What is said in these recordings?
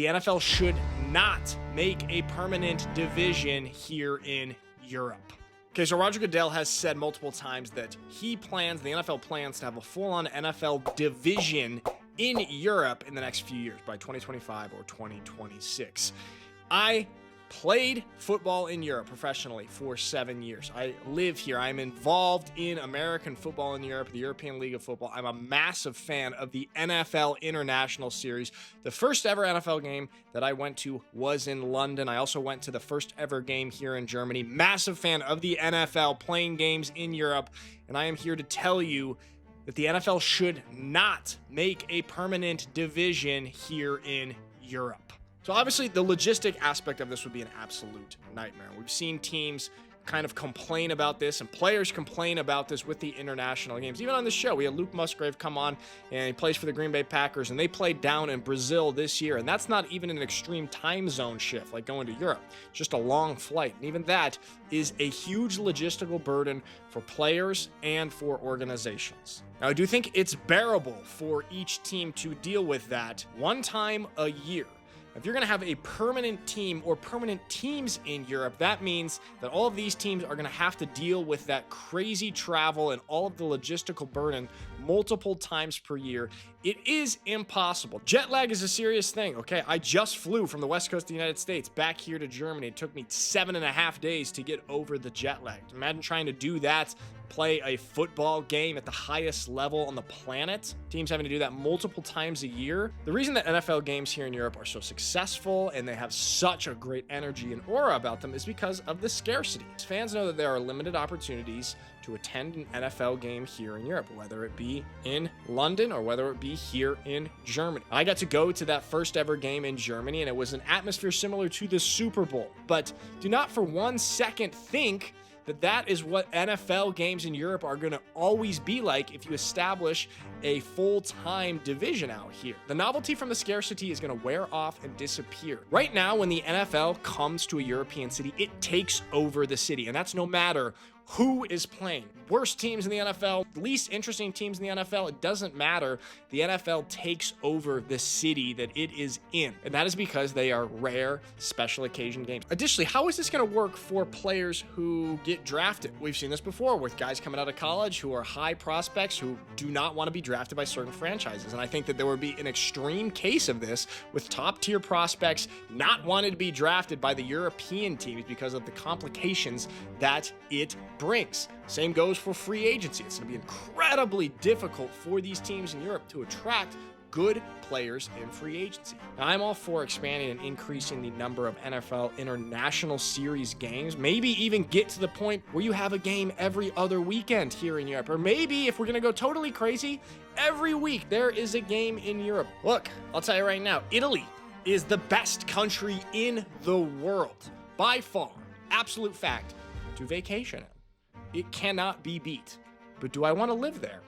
The NFL should not make a permanent division here in Europe. Okay, so Roger Goodell has said multiple times that the NFL plans to have a full-on NFL division in Europe in the next few years, by 2025 or 2026. I played football in Europe professionally for 7 years. I live here. I'm involved in American football in Europe, the European League of Football. I'm a massive fan of the NFL International Series. The first ever NFL game that I went to was in London. I also went to the first ever game here in Germany. Massive fan of the NFL playing games in Europe. And I am here to tell you that the NFL should not make a permanent division here in Europe. So obviously the logistic aspect of this would be an absolute nightmare. We've seen teams kind of complain about this and players complain about this with the international games. Even on the show, we had Luke Musgrave come on and he plays for the Green Bay Packers and they played down in Brazil this year. And that's not even an extreme time zone shift like going to Europe, it's just a long flight. And even that is a huge logistical burden for players and for organizations. Now, I do think it's bearable for each team to deal with that one time a year. If you're going to have a permanent team or permanent teams in Europe, that means that all of these teams are going to have to deal with that crazy travel and all of the logistical burden multiple times per year. It is impossible. Jet lag is a serious thing, okay? I just flew from the West Coast of the United States back here to Germany. It took me 7.5 days to get over the jet lag. Imagine trying to do that, play a football game at the highest level on the planet. Teams having to do that multiple times a year. The reason that NFL games here in Europe are so successful and they have such a great energy and aura about them is because of the scarcity. Fans know that there are limited opportunities to attend an NFL game here in Europe, whether it be in London or whether it be here in Germany. I got to go to that first ever game in Germany and it was an atmosphere similar to the Super Bowl. But do not for 1 second think that is what NFL games in Europe are going to always be like if you establish a full-time division out here. The novelty from the scarcity is going to wear off and disappear. Right now, when the NFL comes to a European city, it takes over the city, and that's no matter who is playing. Worst teams in the NFL, least interesting teams in the NFL, it doesn't matter. The NFL takes over the city that it is in. And that is because they are rare, special occasion games. Additionally, how is this going to work for players who get drafted? We've seen this before with guys coming out of college who are high prospects who do not want to be drafted by certain franchises. And I think that there would be an extreme case of this with top tier prospects not wanting to be drafted by the European teams because of the complications that it brings. Same goes for free agency. It's going to be incredibly difficult for these teams in Europe to attract good players in free agency. Now, I'm all for expanding and increasing the number of NFL International Series games. Maybe even get to the point where you have a game every other weekend here in Europe. Or maybe, if we're going to go totally crazy, every week there is a game in Europe. Look, I'll tell you right now, Italy is the best country in the world. By far. Absolute fact. To vacation in. It cannot be beat. But do I want to live there?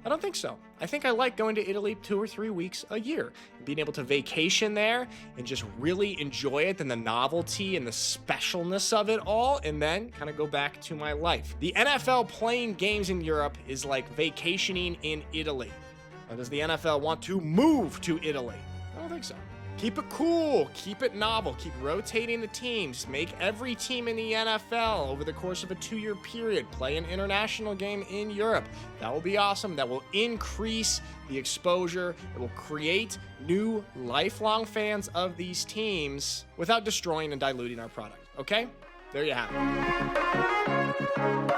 I don't think so. I think I like going to Italy 2 or 3 weeks a year, being able to vacation there and just really enjoy it and the novelty and the specialness of it all, and then kind of go back to my life. The NFL playing games in Europe is like vacationing in Italy. Now, does the NFL want to move to Italy? I don't think so. Keep it cool, keep it novel, keep rotating the teams, make every team in the NFL over the course of a 2-year period play an international game in Europe. That will be awesome. That will increase the exposure. It will create new lifelong fans of these teams without destroying and diluting our product. Okay? There you have it.